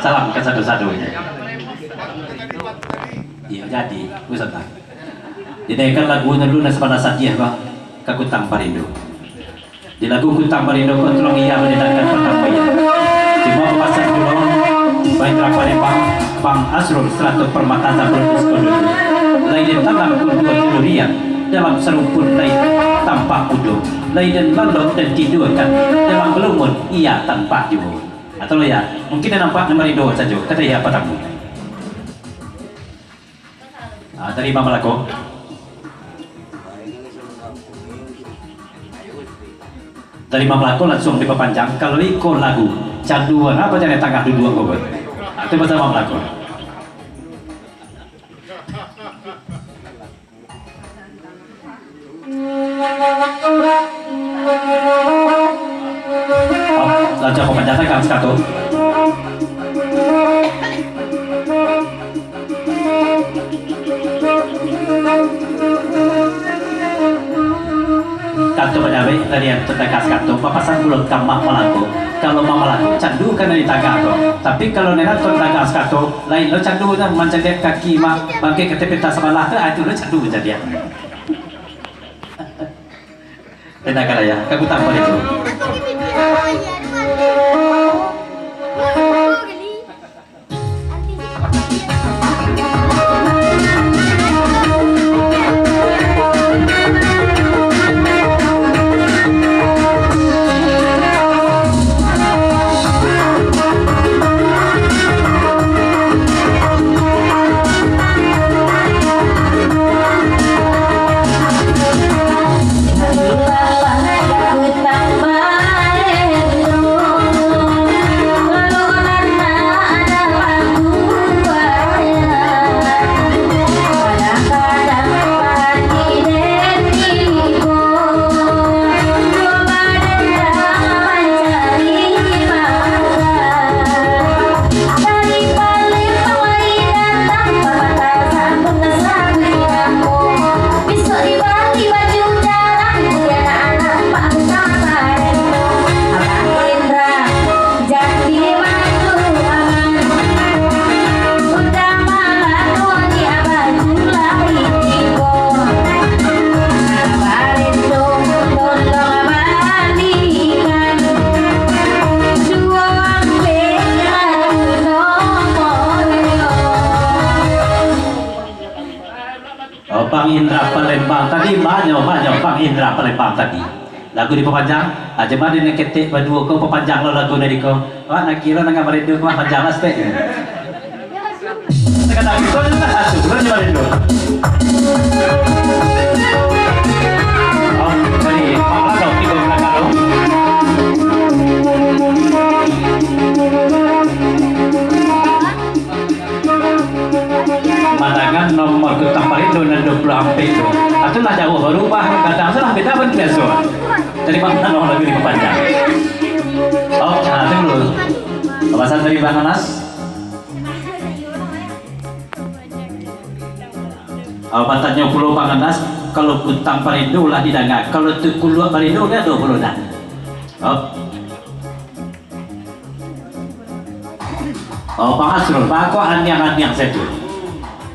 Salam ke satu-satu. Iya jadi, Ustaz. Dinaikkan lagu Naluna Sepada Satya kok ke Kutang Parindo. Di lagu Kutang Parindo kontrong ia mendatangkan pertama ya. Di bawah pasang dulu, baik Palembang, Bang Asrul Seratus Permata Produs Kodulu. Lain tanam kedua Tilurian dalam serumpun lain tanpa kudu. Lain lalu dan tidurkan dalam belumut ia tanpa jumur. Atau ya, mungkin nampak nomor itu saja. Kata ya apa tamu? Dari Mama Lako. Dari Mama Lako langsung diperpanjang. Kalau ikut lagu canduan apa jadi tanggal dua kau? Itu bahasa Mama Lako. Lalu aku panjangkan kamu satu. Kanto penyawe dari yang terdekat kanto papasan belum kamah malaku. Kalau mama laku candu kan dari taga to. Tapi kalau nenek terdekat kanto lain lo candu kan mencadek kaki mak bangke ketepeta sebelah itu lo candu menjadi. Tidak kala ya, kamu tambah itu. Bang Indra Palembang tadi banyak Bang Indra Palembang tadi lagu diperpanjang aja mana yang ketik berdua kau perpanjang lo lagu dari kau nak kira nak merindu kau panjang lah stek sekarang itu lah sudah merindu oh dari apa dong tiga belakang Mandangan nomor Kutang Parindo dan 20 ampe itu itulah jauh berubah kadang salah beda pun biasa dari mana nomor lagi diperpanjang oh nanti dulu pembahasan dari Bang Anas batanya pulau Bang Anas kalau Kutang Parindo lah didangar kalau itu Pulau Parindo dia 20 dah oh Bang Asrul Pak kok anyang-anyang saja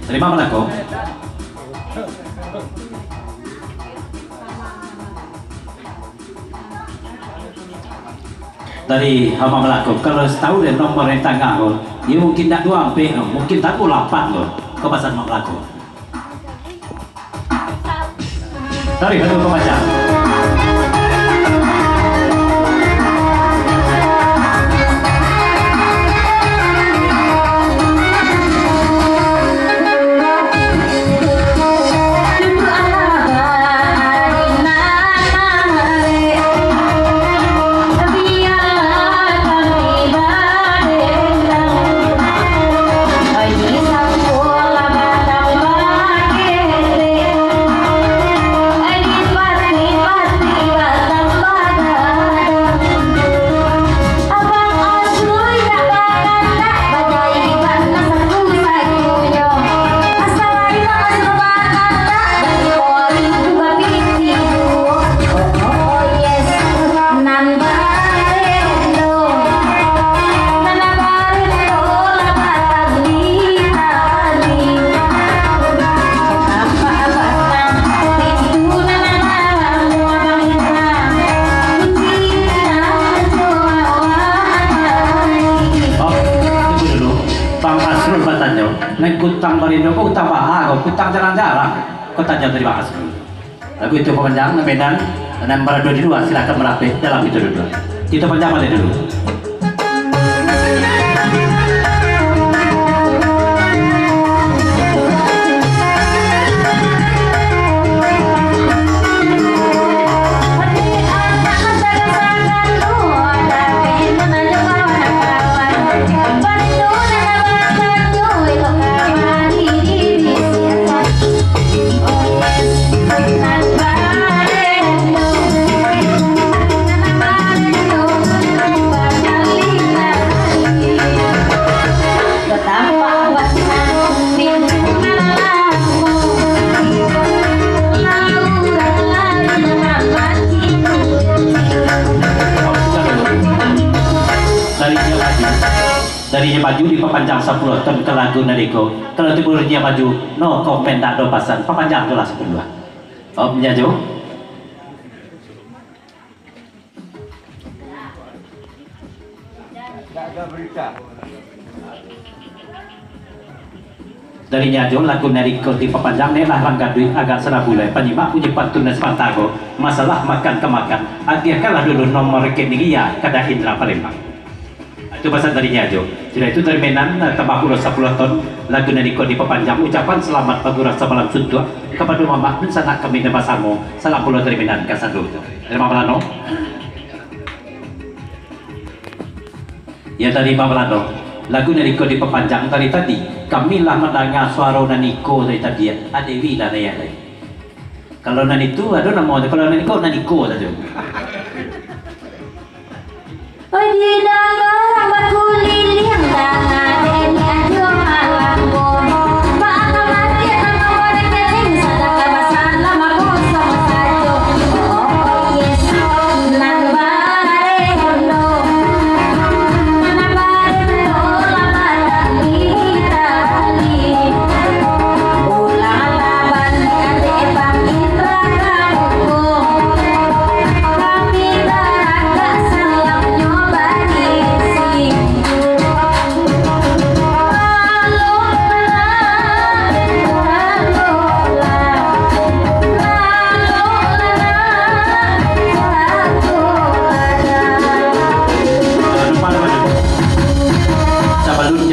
terima mana kau? Dari hamba melaku kalau tahu dan nomor yang tangga kau dia mungkin tak 2 ampe mungkin tak 8 kau kau pasang melaku dari satu pembaca Bye. kutang Barindo kok utang bahag, kutang jarang-jarang. Kau tanya terima kasih. Lagu itu pemanjang Medan dan berada di luar silakan merapih dalam itu dulu. Kita panjang balik dulu. Darinya baju di papanjang 10 ton ke lagu nariko kalau tiburnya baju no komen tak do pasan papanjang tu lah 10 oh menjaju darinya jo lagu nariko di papanjang ni lah langgar duit agak serabulai penyimak punya pantun dan sepantago masalah makan kemakan akhirkanlah dulu nomor rekening iya kada Indra Palembang itu pasal darinya Jo. Jadi itu dari Menan tambah pulau 10 ton lagu nariko di pepanjang ucapan selamat pagurah semalam suntua kepada Mama dan sanak kami dan pasamu salam pulau dari Menan kasandu itu. Terima Malano. Ya dari Malano lagu nariko di pepanjang tadi kami lah mendengar suara naniko dari tadi ada wila ya. Kalau nanitu ada nama kalau naniko saja. Ôi đi đâu đó mà thu li liang đà đen nhà thương hàng buồn và ta mắt kia ta mau đi cái linh sa ta cái bà san la mà cô sống sa cho oh yes nan ba re hondo nan ba re ho la ba da li oh la la ban ade bang itra kamu kami daraga salam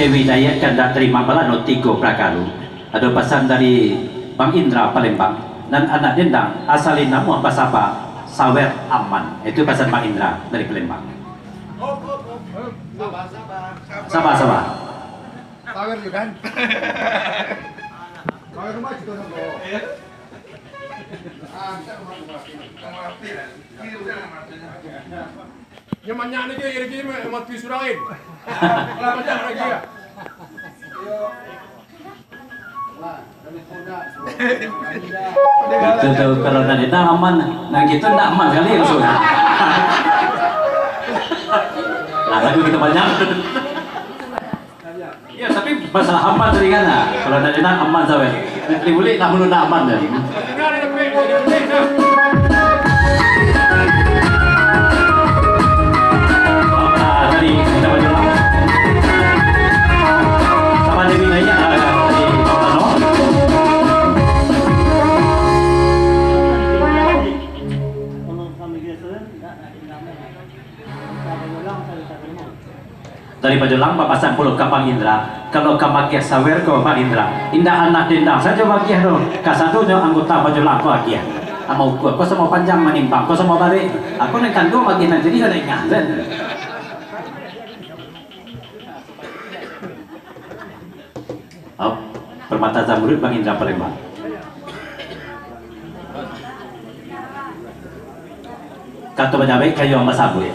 Widayat kan tak terima Balano Tigo Prakaru ada pesan dari Bang Indra Palembang dan anak dendang asalin nama pasapa Sawer Aman itu pesan Bang Indra dari Palembang Sabah Sawer juga kan Sawer rumah juga nopo nyamannya nih kayak gini mah pisurain lama aja lagi ya itu kalau nanti tak aman nah gitu tak aman kali ya sudah lah lagu kita banyak ya tapi masalah aman tadi kan kalau nanti tak aman sampai boleh tak perlu tak aman dari kita baju sama Dewi nanya tadi dari Pajolang papasan pulau Kapang Indra kalau kamakia sawer ke Pak Indra indah anak dendang saja bagian dong kasatunya anggota Pajolang ko bagian mau kau semua panjang menimpang kau semua balik aku nekan dua bagian jadi ada yang nganten oh, permata Zamrud Bang Indra Palembang kata penyabai kayu sama sabun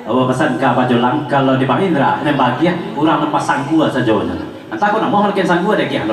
oh pesan ke Pajolang kalau di Bang Indra yang bagian kurang lepas sanggua saja entah aku nak mau ngelakuin sanggua deh kian